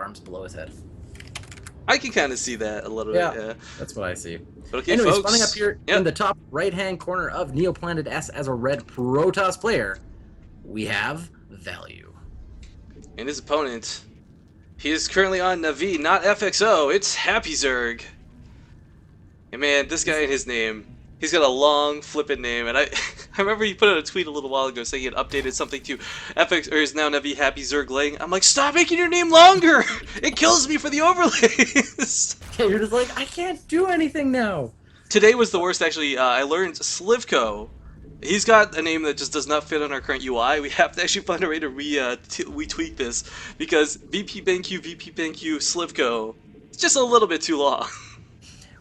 arms below his head. I can kind of see that a little Yeah, bit, yeah. that's what I see. But okay, Anyways, folks. spawning up here in the top right-hand corner of Neoplanet S as a red Protoss player, we have Value. And his opponent, he is currently on Navi, not FXO. It's HappyZerg. And man, this guy and his name, he's got a long flippin' name, and I I remember he put out a tweet a little while ago saying he had updated something to FX or is now Navi HappyZerg Lang. I'm like, stop making your name longer! It kills me for the overlays. Yeah, you're just like, I can't do anything now. Today was the worst actually. I learned Slivko. He's got a name that just does not fit on our current UI. We have to actually find a way to retweak this because VP BenQ, Slivko. It's just a little bit too long.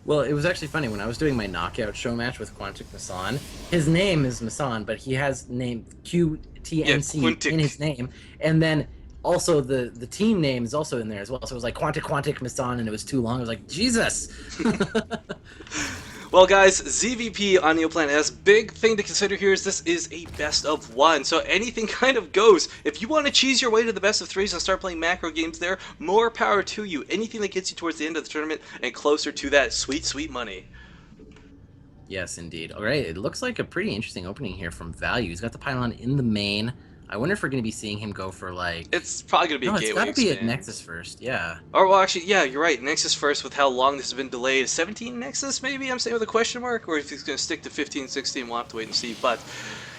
Well, it was actually funny when I was doing my knockout show match with Quantic Masan. His name is Masan, but he has name QTNC in his name, and then also the team name is also in there as well. So it was like Quantic Masan, and it was too long. I was like, Jesus. Well, guys, ZVP on Neoplanet S, big thing to consider here is this is a best of one, so anything kind of goes. If you want to cheese your way to the best of threes and start playing macro games there, more power to you. Anything that gets you towards the end of the tournament and closer to that sweet, sweet money. Yes, indeed. All right, it looks like a pretty interesting opening here from Value. He's got the pylon in the main. I wonder if we're going to be seeing him go for, like... It's probably going to be a gateway it's got to be expand. at Nexus first, yeah. Or, well, actually, yeah, you're right. Nexus first with how long this has been delayed. 17 Nexus, maybe? I'm saying with a question mark? Or if he's going to stick to 15, 16, we'll have to wait and see. But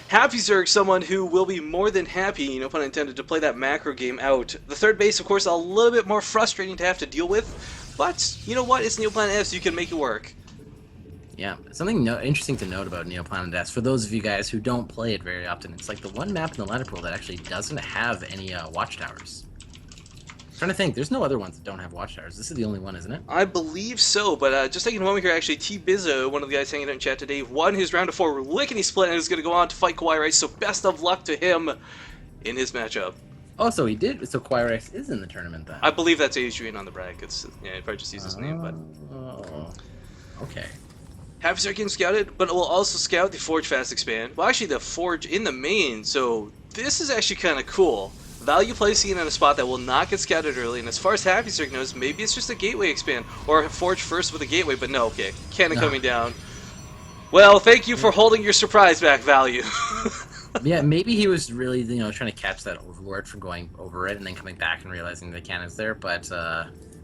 HappyZerg, someone who will be more than happy, no pun intended, to play that macro game out. The third base, of course, a little bit more frustrating to have to deal with. But, you know what? It's Neoplanet S, you can make it work. Yeah, something interesting to note about Neoplanet S, for those of you guys who don't play it very often, it's like the one map in the ladder pool that actually doesn't have any watchtowers. I'm trying to think, there's no other ones that don't have watchtowers. This is the only one, isn't it? I believe so, but just taking a moment here, actually, T-Bizzo, one of the guys hanging out in chat today, won his round of 4 lickety split and is going to go on to fight Kawhi Rice, so best of luck to him in his matchup. Oh, so he did, so Kawhi Rice is in the tournament then? I believe that's Adrian on the brackets. Yeah, he probably just used his name, but... Oh, okay. HappyZerg getting scouted, but it will also scout the Forge Fast Expand. Well, actually, the Forge in the main, so this is actually kind of cool. Value placing it in a spot that will not get scouted early, and as far as HappyZerg knows, maybe it's just a Gateway Expand, or a Forge first with a Gateway, but no, okay. Cannon coming down. Well, thank you for holding your surprise back, Value. Yeah, maybe he was really, trying to catch that Overlord from going over it and then coming back and realizing the cannon's there, but,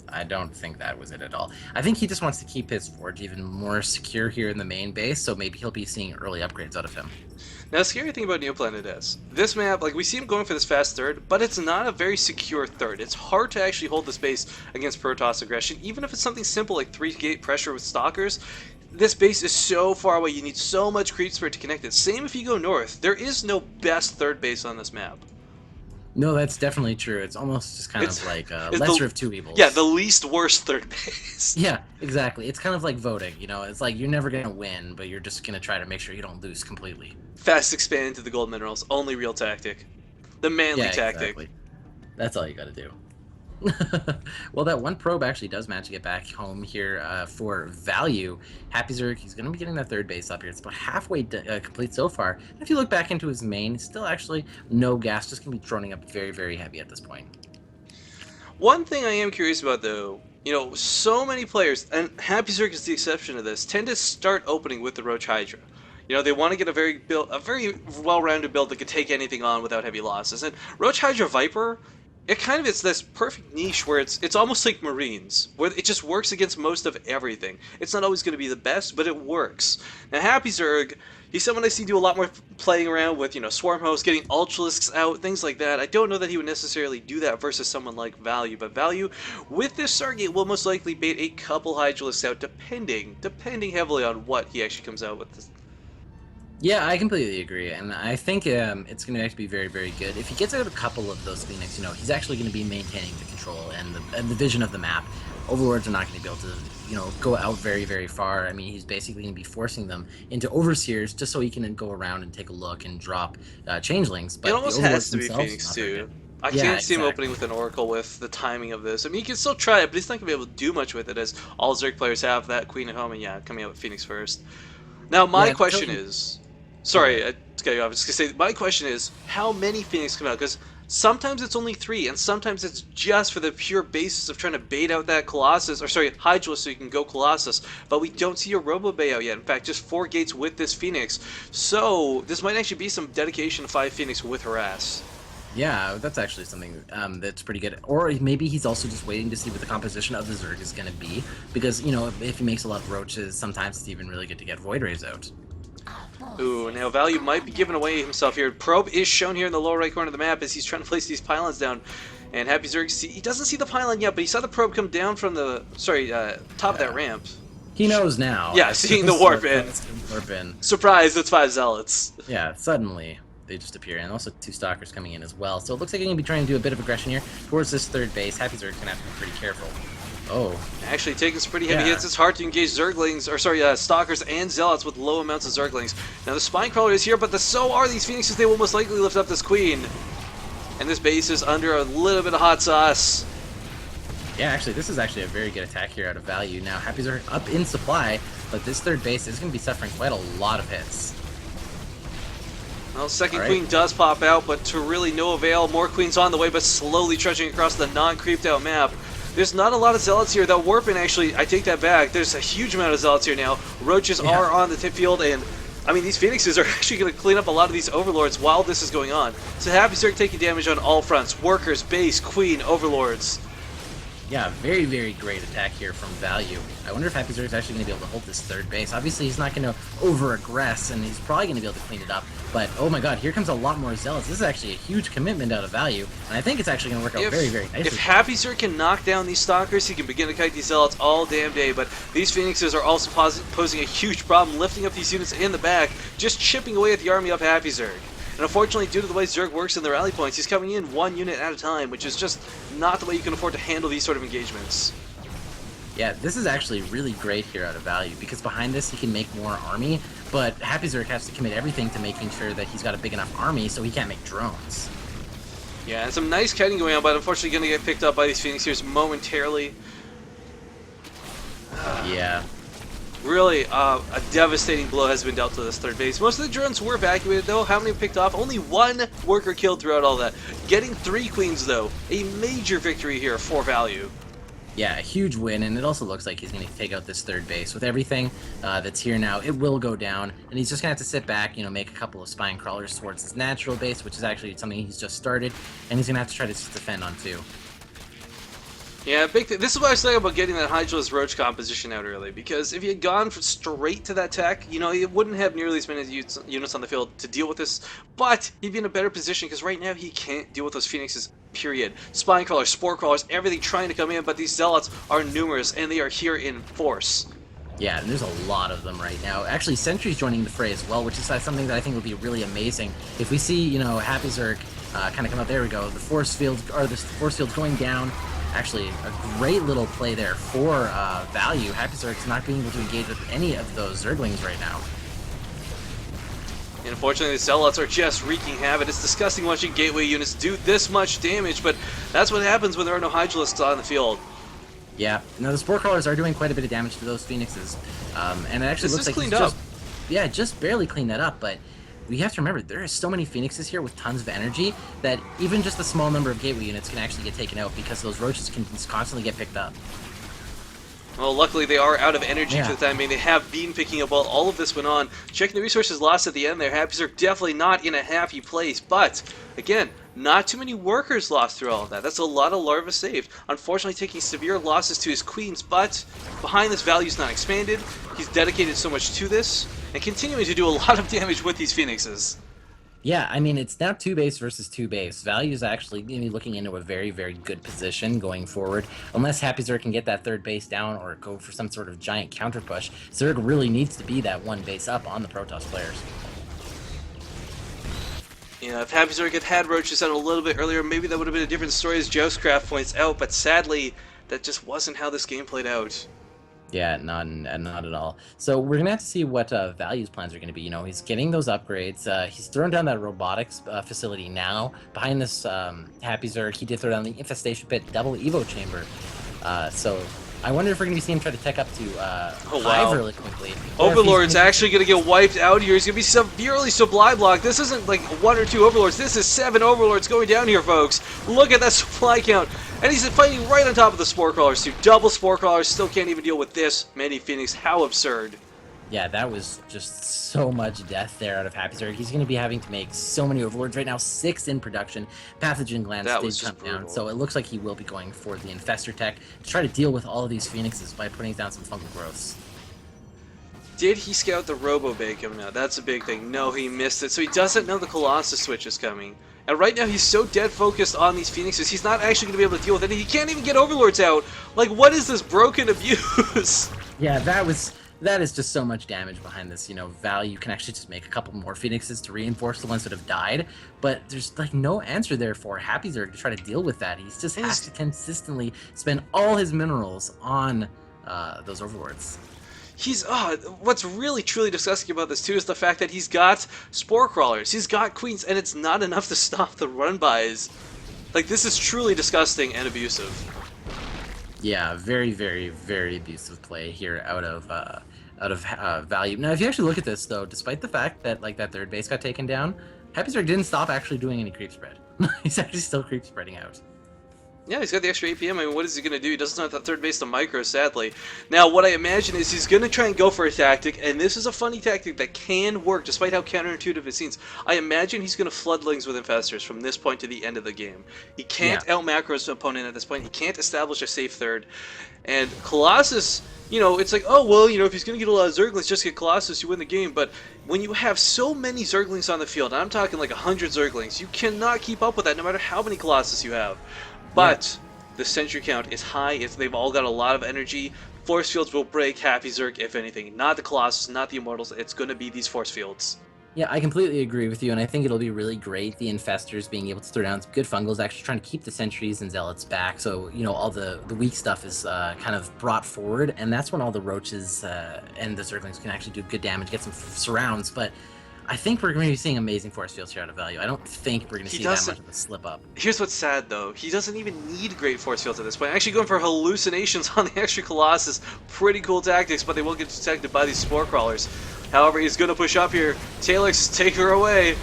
I don't think that was it at all. I think he just wants to keep his Forge even more secure here in the main base, so maybe he'll be seeing early upgrades out of him. Now, the scary thing about Neoplanet S, this map, like, we see him going for this fast third, but it's not a very secure third. It's hard to actually hold this base against Protoss aggression, even if it's something simple like 3-gate pressure with Stalkers. This base is so far away, you need so much creep spirit to connect it. Same if you go north. There is no best third base on this map. No, that's definitely true. It's almost just kind of like lesser of two evils. Yeah, the least worst third base. Yeah, exactly. It's kind of like voting, It's like you're never going to win, but you're just going to try to make sure you don't lose completely. Fast expand into the gold minerals. Only real tactic. The manly tactic. Exactly. That's all you got to do. Well, that one probe actually does manage to get back home here for Value. HappyZerg, he's going to be getting that third base up here. It's about halfway complete so far. And if you look back into his main, still actually no gas, just going to be droning up very, very heavy at this point. One thing I am curious about, though, so many players, and HappyZerg is the exception to this, tend to start opening with the Roach Hydra. They want to get a very well-rounded build that can take anything on without heavy losses. And Roach Hydra Viper, it kind of is this perfect niche where it's almost like Marines, where it just works against most of everything. It's not always going to be the best, but it works. Now, HappyZerg, he's someone I see do a lot more playing around with, Swarm Host, getting Ultralisks out, things like that. I don't know that he would necessarily do that versus someone like Value, but Value, with this Stargate, will most likely bait a couple Hydralisks out, depending heavily on what he actually comes out with this. Yeah, I completely agree, and I think it's going to actually be very, very good. If he gets out a couple of those Phoenix, he's actually going to be maintaining the control and the vision of the map. Overlords are not going to be able to, go out very, very far. I mean, he's basically going to be forcing them into Overseers just so he can go around and take a look and drop Changelings. But it almost has to be Phoenix, too. I can't see him opening with an Oracle with the timing of this. I mean, he can still try it, but he's not going to be able to do much with it, as all Zerg players have that Queen at home, and coming out with Phoenix first. Now, my question is... Sorry, I got you off. I was just going to say, my question is, how many Phoenix come out? Because Sometimes it's only 3, and sometimes it's just for the pure basis of trying to bait out that Colossus, or sorry, Hydralisk so you can go Colossus. But we don't see a Robo Bay out yet. In fact, just 4 gates with this Phoenix. So this might actually be some dedication to 5 Phoenix with Harass. Yeah, that's actually something that's pretty good. Or maybe he's also just waiting to see what the composition of the Zerg is going to be. Because, you know, if he makes a lot of roaches, sometimes it's even really good to get Void Rays out. Ooh, now Value might be giving away himself here. Probe is shown here in the lower right corner of the map as he's trying to place these pylons down. And HappyZerg, he doesn't see the pylon yet, but he saw the probe come down from the, top of that ramp. He knows now. Yeah, seeing the warp in. Warp in. Surprise, it's 5 Zealots. Yeah, suddenly they just appear, and also 2 Stalkers coming in as well. So it looks like he's going to be trying to do a bit of aggression here towards this third base. HappyZerg's going to have to be pretty careful. Oh. Actually taking some pretty heavy hits. It's hard to engage Zerglings, or sorry, Stalkers and Zealots with low amounts of Zerglings. Now the Spinecrawler is here, but so are these Phoenixes. They will most likely lift up this Queen. And this base is under a little bit of hot sauce. Yeah, actually, this is actually a very good attack here out of Value. Now, HappyZerg up in supply, but this third base is going to be suffering quite a lot of hits. Well, second Queen does pop out, but to really no avail. More Queens on the way, but slowly trudging across the non-creeped out map. There's not a lot of Zealots here. That Warpin, actually, I take that back. There's a huge amount of Zealots here now. Roaches are on the tip field, and I mean, these Phoenixes are actually going to clean up a lot of these Overlords while this is going on. So HappyZerg taking damage on all fronts. Workers, base, Queen, Overlords. Yeah, very, very great attack here from Value. I wonder if HappyZerg is actually going to be able to hold this third base. Obviously, he's not going to over-aggress, and he's probably going to be able to clean it up. But, oh my god, here comes a lot more Zealots. This is actually a huge commitment out of Value, and I think it's actually going to work out very, very nicely. If HappyZerg can knock down these Stalkers, he can begin to kite these Zealots all damn day. But these Phoenixes are also posing a huge problem, lifting up these units in the back, just chipping away at the army of HappyZerg. And unfortunately, due to the way Zerg works in the rally points, he's coming in 1 unit at a time, which is just not the way you can afford to handle these sort of engagements. Yeah, this is actually really great here out of Value, because behind this he can make more army, but HappyZerg has to commit everything to making sure that he's got a big enough army so he can't make drones. Yeah, and some nice kiting going on, but unfortunately going to get picked up by these Phoenixes momentarily. Yeah. Really, a devastating blow has been dealt to this third base. Most of the drones were evacuated, though. How many picked off? Only 1 worker killed throughout all that. Getting 3 Queens, though. A major victory here for Value. Yeah, a huge win, and it also looks like he's going to take out this third base. With everything that's here now, it will go down, and he's just going to have to sit back, you know, make a couple of spine crawlers towards his natural base, which is actually something he's just started, and he's going to have to try to just defend on too. Yeah, big thing. This is what I was saying about getting that Hydralisk Roach composition out early, because if you had gone straight to that tech, you know, you wouldn't have nearly as many units on the field to deal with this, but he'd be in a better position, because right now he can't deal with those Phoenixes, period. Spine crawlers, spore crawlers, everything trying to come in, but these Zealots are numerous, and they are here in force. Yeah, and there's a lot of them right now. Actually, Sentry's joining the fray as well, which is something that I think would be really amazing. If we see, you know, HappyZerg kind of come out, there we go, the force field going down. Actually, a great little play there for Value. HappyZerg's not being able to engage with any of those Zerglings right now. And unfortunately, the Zealots are just wreaking havoc. It's disgusting watching gateway units do this much damage, but that's what happens when there are no Hydralisks on the field. Yeah, now the Spore Crawlers are doing quite a bit of damage to those Phoenixes. And it actually looks like cleaned he's up. just barely cleaned that up, but we have to remember, there are so many Phoenixes here with tons of energy that even just a small number of gateway units can actually get taken out because those roaches can constantly get picked up. Well, luckily they are out of energy for the time being. They have been picking up while all of this went on. Checking the resources lost at the end there, HappyZerg definitely not in a happy place, but again, not too many workers lost through all of that. That's a lot of larvae saved. Unfortunately, taking severe losses to his queens, but behind this, Value's not expanded. He's dedicated so much to this, and continuing to do a lot of damage with these Phoenixes. Yeah, I mean, it's now 2 base versus 2 base. Value's actually going to be looking into a very, very good position going forward. Unless HappyZerg can get that third base down or go for some sort of giant counter push, Zerg really needs to be that 1 base up on the Protoss players. Yeah, if HappyZerg had roaches out a little bit earlier, maybe that would have been a different story, as Joustcraft points out, but sadly, that just wasn't how this game played out. Yeah, not at all. So we're gonna have to see what Value's plans are gonna be. You know, he's getting those upgrades. He's thrown down that robotics facility now. Behind this HappyZerg, he did throw down the infestation pit double evo chamber. So I wonder if we're going to be seeing him try to tech up to Oh, 5 wow. really quickly. Or if he's Overlord's gonna actually going to get wiped out here. He's going to be severely supply blocked. This isn't like 1 or 2 Overlords. This is 7 Overlords going down here, folks. Look at that supply count. And he's fighting right on top of the Spore Crawlers, too. Double Spore Crawlers, still can't even deal with this many Phoenix. How absurd. Yeah, that was just so much death there out of HappyZerg. He's going to be having to make so many Overlords right now. 6 in production. Pathogen Glands That did was come just down, brutal. so it looks like he will be going for the Infestor tech to try to deal with all of these Phoenixes by putting down some fungal growths. Did he scout the Robo Bay coming out? That's a big thing. No, he missed it. So he doesn't know the Colossus switch is coming. And right now he's so dead focused on these Phoenixes, he's not actually going to be able to deal with it. He can't even get Overlords out. Like, what is this broken abuse? Yeah, that is just so much damage behind this. Val, you can actually just make a couple more Phoenixes to reinforce the ones that have died, but there's like no answer there for HappyZerg to try to deal with that. He's just has to consistently spend all his minerals on those Overlords. What's really truly disgusting about this too is the fact that he's got Spore Crawlers, he's got Queens, and it's not enough to stop the run-bys. Like, this is truly disgusting and abusive. Yeah, very, very, very abusive play here out of value. Now, if you actually look at this, though, despite the fact that like that third base got taken down, HappyZerg didn't stop actually doing any creep spread. He's actually still creep spreading out. Yeah, he's got the extra APM. I mean, what is he going to do? He doesn't have that third base to micro, sadly. Now, what I imagine is he's going to try and go for a tactic, and this is a funny tactic that can work, despite how counterintuitive it seems. I imagine he's going to flood lanes with Infestors from this point to the end of the game. He can't out-macro his opponent at this point. He can't establish a safe third. And Colossus, it's like, oh, well, if he's going to get a lot of Zerglings, just get Colossus, you win the game. But when you have so many Zerglings on the field, and I'm talking like 100 Zerglings, you cannot keep up with that no matter how many Colossus you have. But the sentry count is high. They've all got a lot of energy. Force fields will break HappyZerg, if anything. Not the Colossus, not the Immortals. It's going to be these force fields. Yeah, I completely agree with you, and I think it'll be really great, the Infestors being able to throw down some good fungals, actually trying to keep the Sentries and Zealots back, so, all the weak stuff is kind of brought forward, and that's when all the Roaches and the Zerglings can actually do good damage, get some surrounds, but I think we're going to be seeing amazing force fields here out of value. I don't think we're going to see that much of a slip up. Here's what's sad, though. He doesn't even need great force fields at this point. Actually going for hallucinations on the extra Colossus. Pretty cool tactics, but they will get detected by these Spore Crawlers. However, he's going to push up here. Talix, take her away.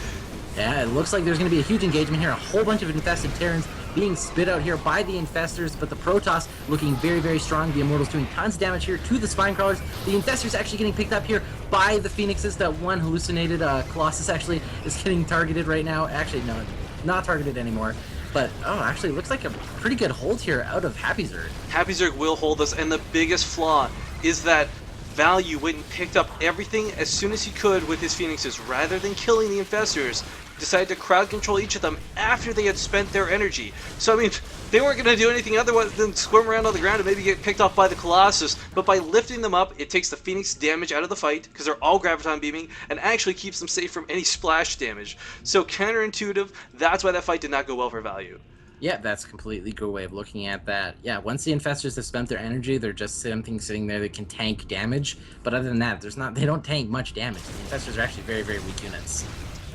Yeah, it looks like there's going to be a huge engagement here. A whole bunch of infested Terrans being spit out here by the Infestors, but the Protoss looking very, very strong. The Immortals doing tons of damage here to the Spine Crawlers. The Infestors actually getting picked up here by the Phoenixes. That one hallucinated Colossus actually is getting targeted right now. Actually, no, not targeted anymore. But, actually, it looks like a pretty good hold here out of HappyZerg. HappyZerg will hold us, and the biggest flaw is that Value went and picked up everything as soon as he could with his Phoenixes. Rather than killing the Infestors, decided to crowd control each of them after they had spent their energy. So, I mean, they weren't going to do anything otherwise than squirm around on the ground and maybe get picked off by the Colossus, but by lifting them up, it takes the Phoenix damage out of the fight, because they're all Graviton beaming, and actually keeps them safe from any splash damage. So, counterintuitive, that's why that fight did not go well for Value. Yeah, that's a completely good way of looking at that. Yeah, once the Infestors have spent their energy, they're just something sitting there that can tank damage. But other than that, they don't tank much damage. The Infestors are actually very, very weak units.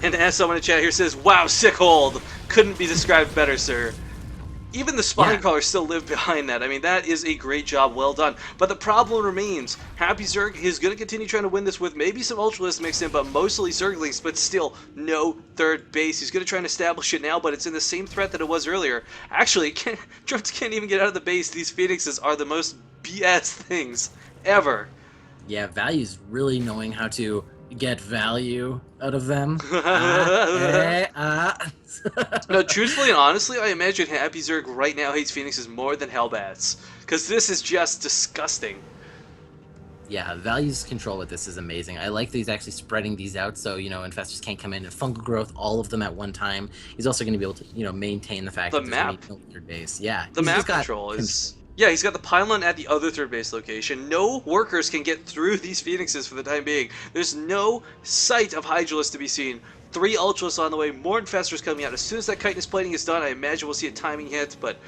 And as someone in chat here says, wow, sick hold. Couldn't be described better, sir. Even the Spine Crawlers still live behind that. I mean, that is a great job, well done. But the problem remains, HappyZerg is going to continue trying to win this with maybe some Ultralists mixed in, but mostly Zerglings, but still no third base. He's going to try and establish it now, but it's in the same threat that it was earlier. Actually, drones can't even get out of the base. These Phoenixes are the most BS things ever. Yeah, Value's really knowing how to get value out of them. No, truthfully and honestly, I imagine HappyZerg right now hates Phoenixes more than Hellbats, because this is just disgusting. Yeah, Value's control with this is amazing. I like that he's actually spreading these out so, Infestors can't come in and fungal growth all of them at one time. He's also going to be able to, maintain the fact that there's no third base. Yeah, the map control is... Yeah, he's got the pylon at the other third base location. No workers can get through these Phoenixes for the time being. There's no sight of Hydralisk to be seen. 3 Ultralists on the way, more Infestors coming out. As soon as that chitinous plating is done, I imagine we'll see a timing hit, but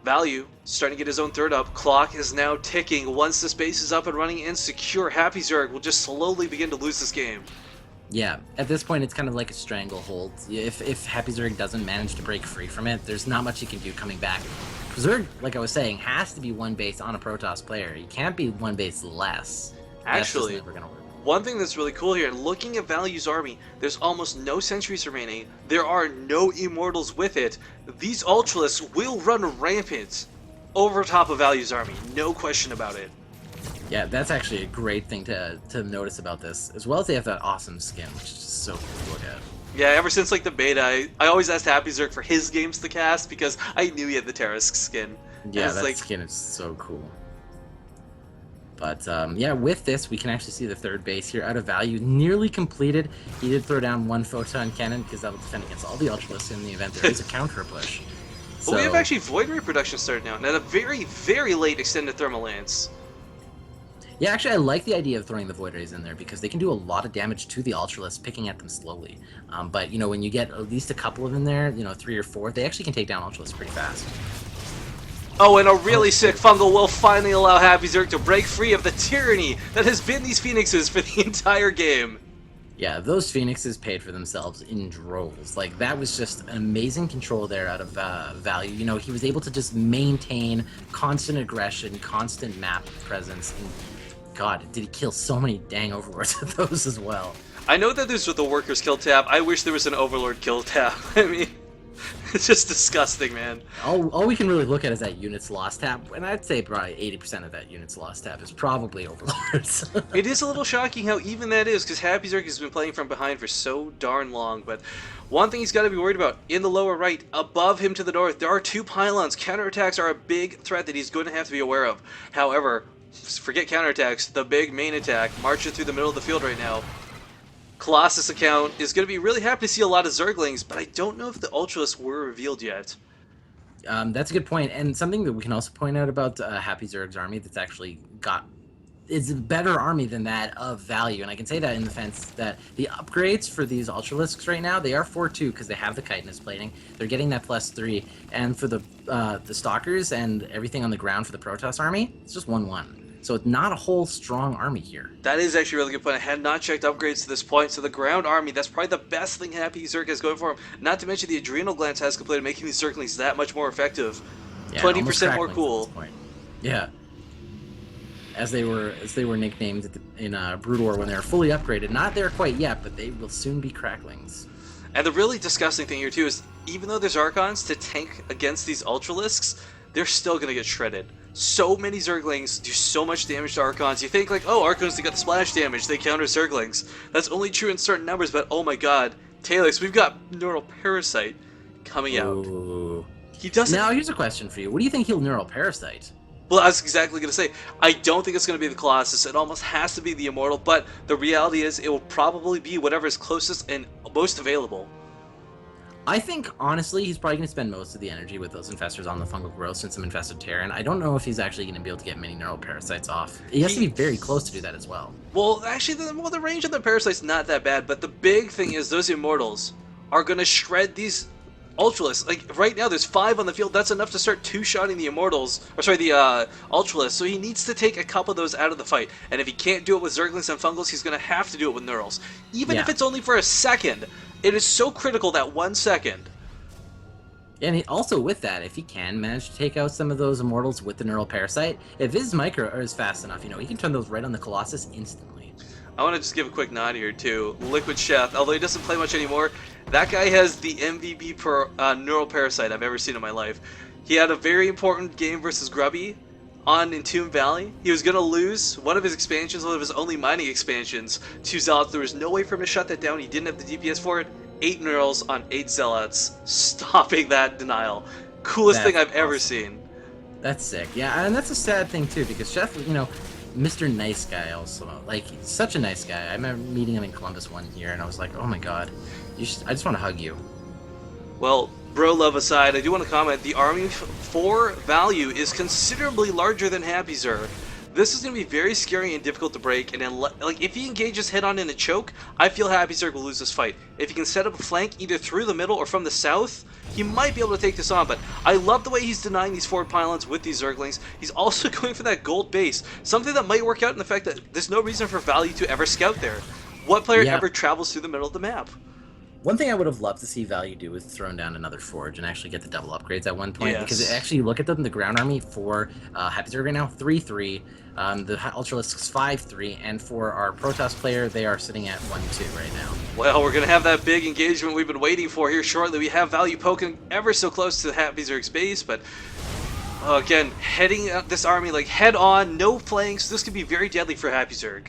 Value starting to get his own third up. Clock is now ticking. Once this base is up and running and secure, HappyZerg will just slowly begin to lose this game. Yeah, at this point, it's kind of like a stranglehold. If Happy Zerg doesn't manage to break free from it, there's not much he can do coming back. Zerg, like I was saying, has to be one base on a Protoss player. You can't be one base less. That's just Actually, never gonna work. one thing that's really cool here, looking at Value's army, there's almost no sentries remaining. There are no immortals with it. These Ultralisks will run rampant over top of Value's army, no question about it. Yeah, that's actually a great thing to notice about this, as well as they have that awesome skin, which is just so cool to look at. Yeah, ever since like the beta, I always asked HappyZerg for his games to cast because I knew he had the Terrask skin. Yeah, that like, skin is so cool. But yeah, with this, we can actually see the third base here out of Value nearly completed. He did throw down one photon cannon because that will defend against all the Ultralisks in the event there is a counter push. But we have actually Void Ray production started now, and at a very, very late extended thermal lance. Yeah, actually, I like the idea of throwing the Void Rays in there because they can do a lot of damage to the Ultralisks, picking at them slowly. But, you know, when you get at least a couple of them there, you know, 3 or 4, they actually can take down Ultralisks pretty fast. Oh, and a really sick fungal will finally allow HappyZerg to break free of the tyranny that has been these Phoenixes for the entire game. Yeah, those Phoenixes paid for themselves in droves. Like, that was just an amazing control there out of Value. You know, he was able to just maintain constant aggression, constant map presence, and God, did he kill so many dang Overlords with those as well. I know that there's the Workers kill tab. I wish there was an Overlord kill tab. I mean, it's just disgusting, man. All we can really look at is that units lost tab, and I'd say probably 80% of that units lost tab is probably Overlords. It is a little shocking how even that is, because HappyZerg has been playing from behind for so darn long, but one thing he's got to be worried about, in the lower right, above him to the north, there are 2 pylons. Counterattacks are a big threat that he's going to have to be aware of. However, forget counterattacks, the big main attack, marching through the middle of the field right now. Colossus account is going to be really happy to see a lot of Zerglings, but I don't know if the Ultralisks were revealed yet. That's a good point, and something that we can also point out about HappyZerg's army that's actually is a better army than that of Value, and I can say that in the sense that the upgrades for these Ultralisks right now, they are 4-2 because they have the chitinous plating. They're getting that +3, and for the Stalkers and everything on the ground for the Protoss army, it's just 1-1. So it's not a whole strong army here. That is actually a really good point. I had not checked upgrades to this point, so the ground army, that's probably the best thing HappyZerg has going for him. Not to mention the adrenal glands has completed, making these Zerglings that much more effective. Yeah, 20% more cool. Yeah. As they were nicknamed in Brood War when they were fully upgraded. Not there quite yet, but they will soon be cracklings. And the really disgusting thing here too is, even though there's Archons to tank against these Ultralisks, they're still going to get shredded. So many Zerglings do so much damage to Archons. You think like, oh, Archons, they got the splash damage, they counter Zerglings. That's only true in certain numbers, but oh my god. Talix, we've got Neural Parasite coming out. Ooh. He doesn't... Now, here's a question for you. What do you think he'll Neural Parasite? Well, I was exactly going to say, I don't think it's going to be the Colossus. It almost has to be the Immortal, but the reality is it will probably be whatever is closest and most available. I think, honestly, he's probably going to spend most of the energy with those Infestors on the Fungal Growth and some Infested Terran. I don't know if he's actually going to be able to get many Neural Parasites off. He has to be very close to do that as well. Well, actually, the range of the Parasite's not that bad, but the big thing is those Immortals are going to shred these Ultralisks. Like, right now, there's 5 on the field. That's enough to start two-shotting the Immortals, or sorry, the Ultralisks, so he needs to take a couple of those out of the fight. And if he can't do it with Zerglings and Fungals, he's going to have to do it with Neurals. Even if it's only for a second. It is so critical, that 1 second. And also with that, if he can manage to take out some of those Immortals with the Neural Parasite, if his micro is fast enough, you know, he can turn those right on the Colossus instantly. I want to just give a quick nod here too. Liquid Chef, although he doesn't play much anymore, that guy has the MVP per Neural Parasite I've ever seen in my life. He had a very important game versus Grubby on Entomb Valley. He was going to lose one of his expansions, one of his only mining expansions, to Zealots. There was no way for him to shut that down. He didn't have the DPS for it. 8 Neurals on 8 Zealots, stopping that denial. Coolest thing I've ever seen. That's sick. Yeah, and that's a sad thing too, because Chef, you know, Mr. Nice Guy also. Like, he's such a nice guy. I remember meeting him in Columbus one year, and I was like, oh my god, I just want to hug you. Well, bro love aside, I do want to comment, the army for Value is considerably larger than HappyZerg. This is going to be very scary and difficult to break, and then, like, if he engages head-on in a choke, I feel HappyZerg will lose this fight. If he can set up a flank either through the middle or from the south, he might be able to take this on, but I love the way he's denying these forward pylons with these Zerglings. He's also going for that gold base, something that might work out in the fact that there's no reason for Value to ever scout there. What player Yeah. ever travels through the middle of the map? One thing I would have loved to see Value do is thrown down another Forge and actually get the double upgrades at one point. Because Yes. actually, you look at them, the ground army for HappyZerg right now, 3-3. The Ultralisks, 5-3. And for our Protoss player, they are sitting at 1-2 right now. Well, we're going to have that big engagement we've been waiting for here shortly. We have Value poking ever so close to the HappyZerg's base, but again, heading this army like head on, no flanks. This could be very deadly for HappyZerg.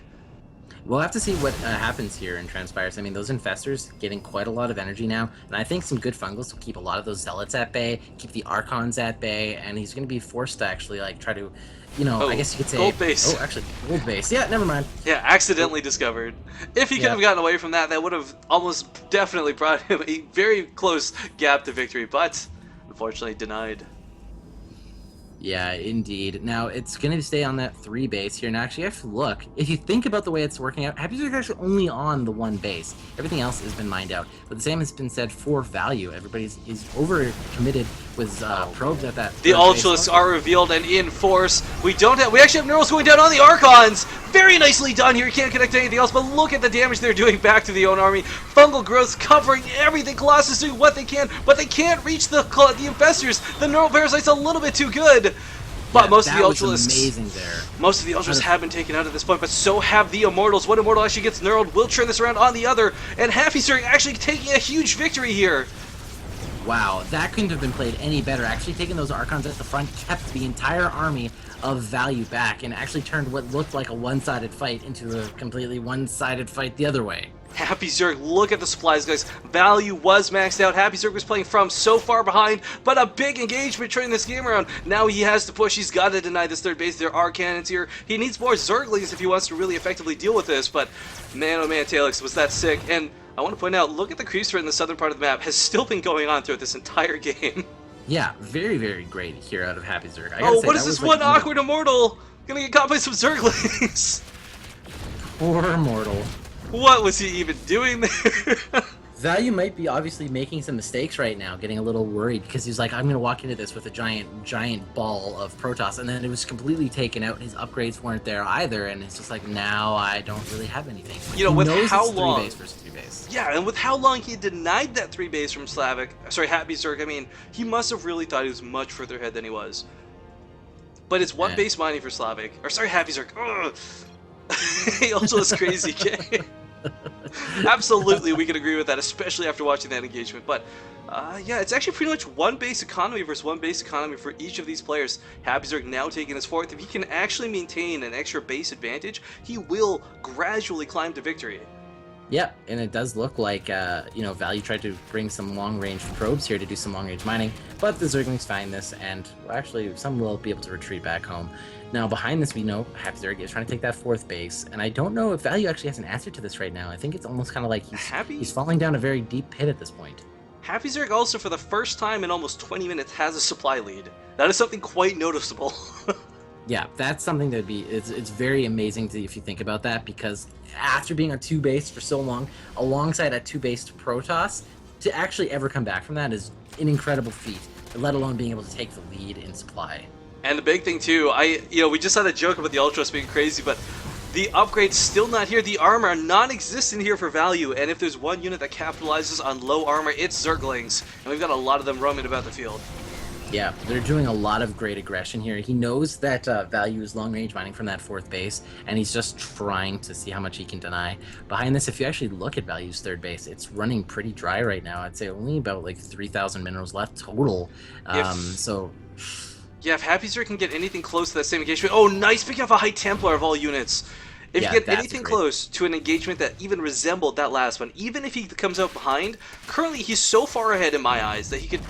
We'll have to see what happens here and transpires. I mean, those Infestors getting quite a lot of energy now, and I think some good Fungals will keep a lot of those Zealots at bay, keep the Archons at bay, and he's going to be forced to actually, like, try to, you know, I guess you could say... Gold base. Oh, actually, gold base. Yeah, never mind. Yeah, accidentally discovered. If he could have gotten away from that, that would have almost definitely brought him a very close gap to victory, but unfortunately denied. Yeah, indeed. Now, it's going to stay on that 3 base here. Now, actually, you have to look. If you think about the way it's working out, HappyZerg is actually only on the 1 base. Everything else has been mined out. But the same has been said for Value. Everybody's over-committed with probes at that The Ultralisks are revealed and in force. We actually have Neurals going down on the Archons. Very nicely done here. Can't connect to anything else, but look at the damage they're doing back to the own army. Fungal growth covering everything. Colossus doing what they can, but they can't reach the Infestors. The Neural Parasite's a little bit too good. But yeah, most of the Ultralisks, amazing there. Most of the Ultras have been taken out at this point, but so have the Immortals. One Immortal actually gets knurled. We'll turn this around on the other, and HappyZerg actually taking a huge victory here. Wow, that couldn't have been played any better. Actually taking those Archons at the front kept the entire army of Value back and actually turned what looked like a one-sided fight into a completely one-sided fight the other way. HappyZerg, look at the supplies, guys. Value was maxed out. HappyZerg was playing from so far behind, but a big engagement turning this game around. Now he has to push. He's got to deny this third base. There are cannons here. He needs more Zerglings if he wants to really effectively deal with this, but man, oh man, Talix, was that sick. And I want to point out, look at the creep threat in the southern part of the map. Has still been going on throughout this entire game. Yeah, very, very great here out of HappyZerg. Oh, what is this one awkward Immortal? Gonna get caught by some Zerglings. Poor Immortal. What was he even doing there? Value might be obviously making some mistakes right now, getting a little worried because he's like, I'm going to walk into this with a giant ball of Protoss, and then it was completely taken out. His upgrades weren't there either, and it's just like, now I don't really have anything. You know, with how long? 3 base versus 3 base. Yeah, and with how long he denied that 3 base from HappyZerg, I mean, he must have really thought he was much further ahead than he was. But it's 1 base mining for HappyZerg. Ugh. Also, it's crazy, okay? Absolutely, we can agree with that, especially after watching that engagement. But yeah, it's actually pretty much 1 base economy versus 1 base economy for each of these players. HappyZerg now taking his 4th. If he can actually maintain an extra base advantage, he will gradually climb to victory. Yeah, and it does look like, you know, Value tried to bring some long-range probes here to do some long-range mining, but the Zerglings find this, and actually some will be able to retreat back home. Now, behind this, we know HappyZerg is trying to take that 4th base, and I don't know if Value actually has an answer to this right now. I think it's almost kind of like he's falling down a very deep pit at this point. HappyZerg also, for the first time in almost 20 minutes, has a supply lead. That is something quite noticeable. Yeah, that's something that'd be, it's very amazing if you think about that, because after being on 2 base for so long, alongside a 2 base Protoss, to actually ever come back from that is an incredible feat, let alone being able to take the lead in supply. And the big thing too, we just had a joke about the Ultras being crazy, but the upgrade's still not here. The armor non-existent here for Value, and if there's one unit that capitalizes on low armor, it's Zerglings, and we've got a lot of them roaming about the field. Yeah, they're doing a lot of great aggression here. He knows that Value is long-range mining from that 4th base, and he's just trying to see how much he can deny. Behind this, if you actually look at Value's 3rd base, it's running pretty dry right now. I'd say only about like 3,000 minerals left total. So... Yeah, if HappyZerg can get anything close to that same engagement... Oh, nice! Picking up a High Templar of all units. If you get anything close to an engagement that even resembled that last one, even if he comes out behind, currently he's so far ahead in my eyes that he could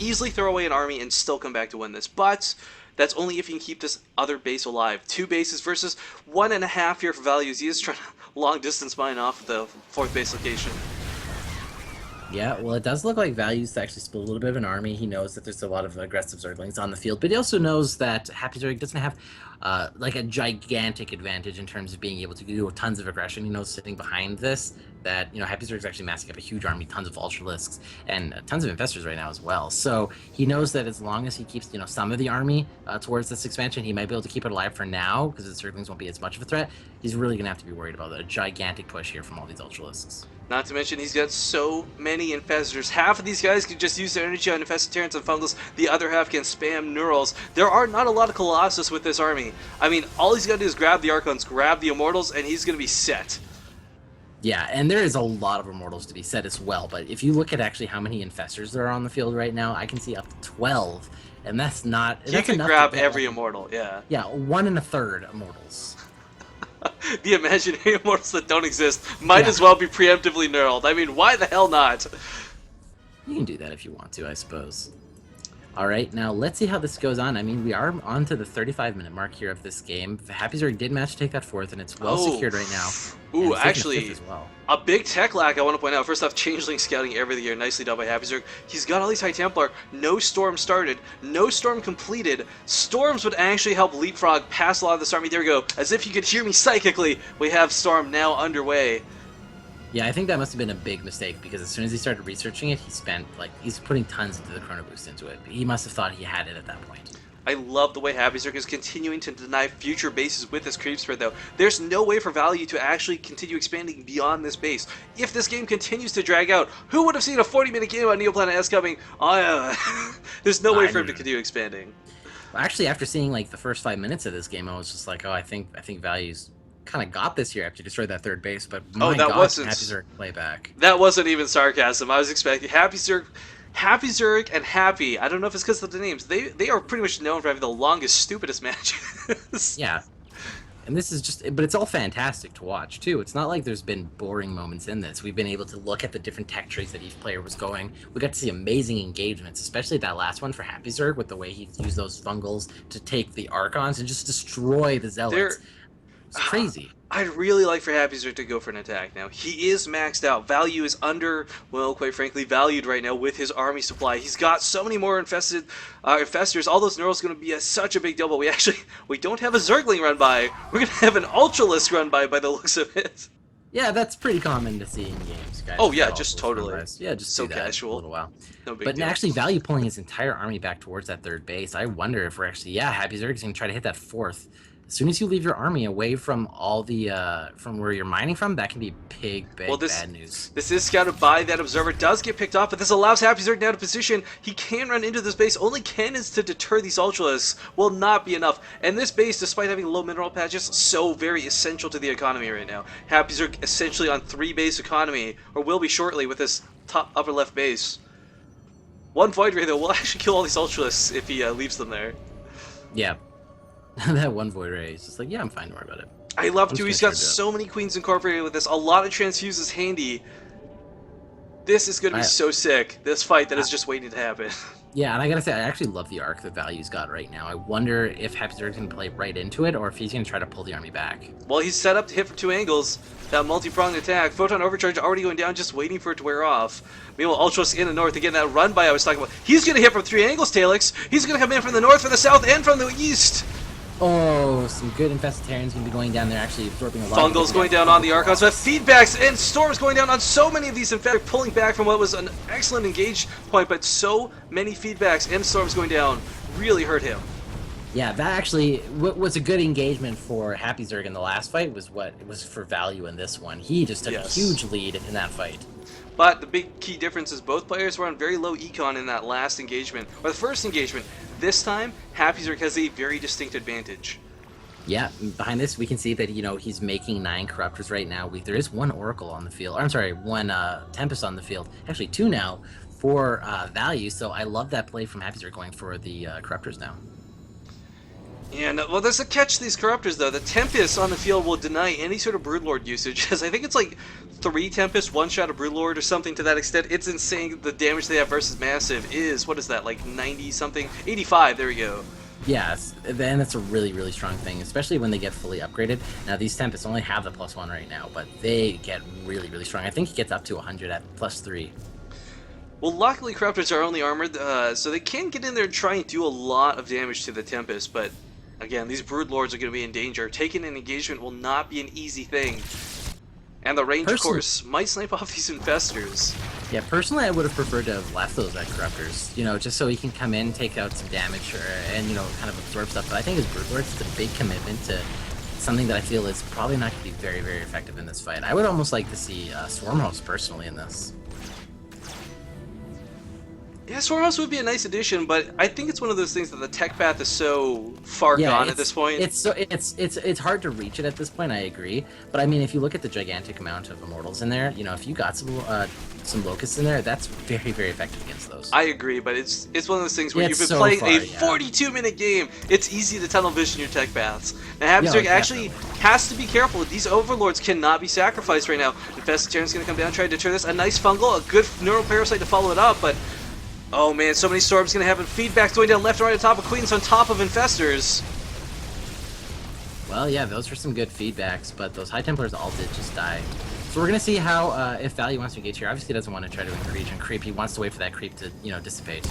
easily throw away an army and still come back to win this. But that's only if he can keep this other base alive. 2 bases versus 1.5 here for Values. He is trying to long distance mine off the 4th base location. Yeah, well, it does look like Value's to actually split a little bit of an army. He knows that there's a lot of aggressive Zerglings on the field, but he also knows that HappyZerg doesn't have like a gigantic advantage in terms of being able to do tons of aggression. Sitting behind this, that HappyZerg is actually massing up a huge army, tons of Ultralisks, and tons of Infestors right now as well. So he knows that as long as he keeps some of the army towards this expansion, he might be able to keep it alive for now because the Zerglings won't be as much of a threat. He's really going to have to be worried about a gigantic push here from all these Ultralisks. Not to mention, he's got so many Infestors. Half of these guys can just use their energy on Infested Terrans and Fungals. The other half can spam Neurals. There are not a lot of Colossus with this army. I mean, all he's got to do is grab the Archons, grab the Immortals, and he's going to be set. Yeah, and there is a lot of Immortals to be set as well. But if you look at actually how many Infestors there are on the field right now, I can see up to 12. And that's not... You can grab every Immortal, yeah. Yeah, 1 1/3 Immortals. The imaginary Immortals that don't exist might as well be preemptively knurled. I mean, why the hell not? You can do that if you want to, I suppose. All right, now let's see how this goes on. I mean, we are on to the 35-minute mark here of this game. HappyZerg did manage to take that fourth, and it's well secured right now. Ooh, actually, a big tech lag I want to point out. First off, Changeling scouting every year, nicely done by HappyZerg. He's got all these High Templar. No Storm started, no Storm completed. Storms would actually help leapfrog past a lot of this army. There we go. As if you could hear me psychically, we have Storm now underway. Yeah, I think that must have been a big mistake because as soon as he started researching it, he's putting tons into the Chrono Boost into it. He must have thought he had it at that point. I love the way HappyZerg is continuing to deny future bases with this creep spread, though. There's no way for Value to actually continue expanding beyond this base. If this game continues to drag out, who would have seen a 40-minute game on Neoplanet S coming? There's no way for him to continue expanding. Well, actually, after seeing like the first 5 minutes of this game, I was just like, oh, I think Value's kind of got this here after he destroyed that third base. But my God, HappyZerg play back. That wasn't even sarcasm. I was expecting HappyZerg and Happy. I don't know if it's because of the names. They are pretty much known for having the longest, stupidest matches. Yeah. And this is but it's all fantastic to watch, too. It's not like there's been boring moments in this. We've been able to look at the different tech trees that each player was going. We got to see amazing engagements, especially that last one for HappyZerg with the way he used those Fungals to take the Archons and just destroy the Zealots. It's crazy. I'd really like for HappyZerg to go for an attack now. He is maxed out. Value is well, quite frankly, valued right now with his army supply. He's got so many more infestors. All those Neurals going to be such a big deal, but we don't have a Zergling run by. We're going to have an Ultralisk run by the looks of it. Yeah, that's pretty common to see in games, guys. Oh yeah, just totally. Yeah, just so do that casual. For a little while. No big but deal. Actually, Value pulling his entire army back towards that third base. I wonder if we're actually, HappyZerg is going to try to hit that fourth. As soon as you leave your army away from all the from where you're mining from, that can be big bad news. This is scouted by that observer. Does get picked off, but this allows HappyZerg now to position. He can run into this base. Only cannons to deter these Ultralisks will not be enough. And this base, despite having low mineral patches, so very essential to the economy right now. HappyZerg essentially on 3-base economy, or will be shortly with this top upper left base. One Void Ray though will actually kill all these Ultralisks if he leaves them there. Yeah. That one Void Ray is just like, yeah, I'm fine, don't worry about it. I love to. He's got so many Queens incorporated with this. A lot of transfuses handy. This is going to be so sick. This fight that is just waiting to happen. Yeah, and I gotta say, I actually love the arc that Value's got right now. I wonder if HappyZerg's going to play right into it, or if he's going to try to pull the army back. Well, he's set up to hit from 2 angles. That multi-pronged attack. Photon Overcharge already going down, just waiting for it to wear off. Meanwhile, Ultros in the north, again, that run by I was talking about. He's going to hit from 3 angles, Talix. He's going to come in from the north, from the south, and from the east. Oh, some good Infestarians going to be going down there, actually absorbing a lot. Fungals going down on the Archons, but feedbacks and Storms going down on so many of these Infestors, pulling back from what was an excellent engage point, but so many feedbacks and Storms going down really hurt him. Yeah, that actually was a good engagement for HappyZerg in the last fight, was what it was for Value in this one. He just took a huge lead in that fight. But the big key difference is both players were on very low econ in that last engagement, or the first engagement. This time, HappyZerg has a very distinct advantage. Yeah, behind this, we can see that, he's making 9 Corruptors right now. There is 1 Oracle on the field. Or, I'm sorry, 1 Tempest on the field. Actually, 2 now for Value, so I love that play from HappyZerg going for the Corruptors now. Yeah, no, well, there's a catch to these Corruptors, though. The Tempest on the field will deny any sort of Broodlord usage, as I think it's like 3 Tempest, 1 shot of Broodlord or something to that extent. It's insane. The damage they have versus Massive is, what is that, like 90-something? 85, there we go. Yes, and that's a really, really strong thing, especially when they get fully upgraded. Now, these Tempests only have the +1 right now, but they get really, really strong. I think he gets up to 100 at +3. Well, luckily Corruptors are only armored, so they can get in there and try and do a lot of damage to the Tempest, but Again, these Brood Lords are going to be in danger. Taking an engagement will not be an easy thing. And the range, of course, might snipe off these Infestors. Yeah, personally, I would have preferred to have left those at Corruptors, you know, just so he can come in, take out some damage, and, you know, kind of absorb stuff. But I think as Brood Lords, it's a big commitment to something that I feel is probably not going to be very, very effective in this fight. I would almost like to see Swarmhouse personally in this. Yeah, Swarmhouse would be a nice addition, but I think it's one of those things that the tech path is so far gone at this point. It's hard to reach it at this point. I agree, but I mean, if you look at the gigantic amount of Immortals in there, you know, if you got some Locusts in there, that's very, very effective against those. I agree, but it's one of those things where you've been playing a 42-minute game. It's easy to tunnel vision your tech paths. And HappyZerg actually has to be careful. These Overlords cannot be sacrificed right now. Infestator's going to come down, try to deter this. A nice fungal, a good neural parasite to follow it up, but oh man, so many storms going to happen. Feedbacks going down left and right on top of Queens on top of Infestors. Well, yeah, those were some good feedbacks, but those High Templars all did just die. So we're going to see how, if Value wants to engage here. Obviously, he doesn't want to try to engage and creep. He wants to wait for that creep to, you know, dissipate.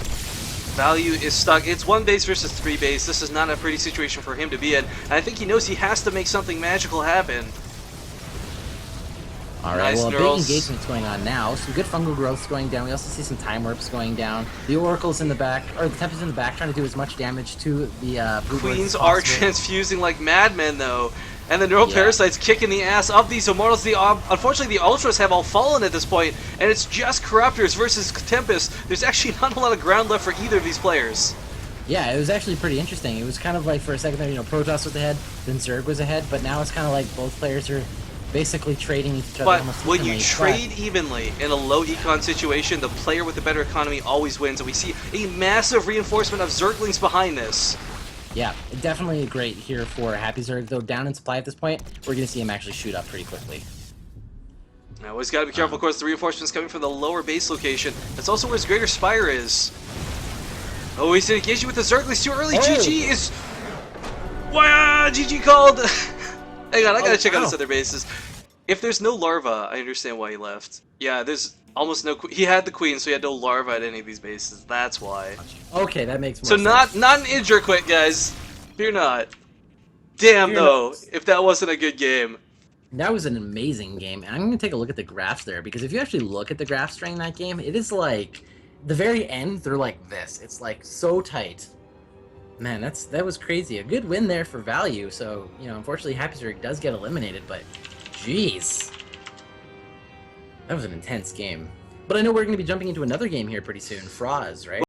Value is stuck. It's 1 base versus 3 base. This is not a pretty situation for him to be in. And I think he knows he has to make something magical happen. Alright, well, a big engagement's going on now. Some good fungal growth's going down. We also see some time warps going down. The Oracle's in the back, or the Tempest's in the back, trying to do as much damage to the Queens are transfusing like madmen, though. And the Neural Parasite's kicking the ass of these Immortals. Unfortunately, the Ultras have all fallen at this point, and it's just Corruptors versus Tempest. There's actually not a lot of ground left for either of these players. Yeah, it was actually pretty interesting. It was kind of like, for a second there, you know, Protoss was ahead, then Zerg was ahead, but now it's kind of like both players are basically trading each other almost evenly. But when you trade evenly in a low econ situation, the player with the better economy always wins, and we see a massive reinforcement of Zerglings behind this. Yeah, definitely great here for HappyZerg, though down in supply at this point, we're going to see him actually shoot up pretty quickly. Now, he's got to be careful, of course, the reinforcements coming from the lower base location. That's also where his Greater Spire is. Oh, he's engaging with the Zerglings too early. GG is... Wow, GG called! Hang on, I gotta check out his other bases. If there's no larva, I understand why he left. Yeah, there's almost no... He had the queen, so he had no larva at any of these bases. That's why. Okay, that makes more sense. So not an injure quit, guys. Fear not. Damn, though, if that wasn't a good game. That was an amazing game. And I'm going to take a look at the graphs there, because if you actually look at the graphs during that game, it is like... The very end, they're like this. It's like so tight. Man, that was crazy. A good win there for Value. So, you know, unfortunately, HappyZerg does get eliminated, but jeez. That was an intense game. But I know we're going to be jumping into another game here pretty soon. Froz, right?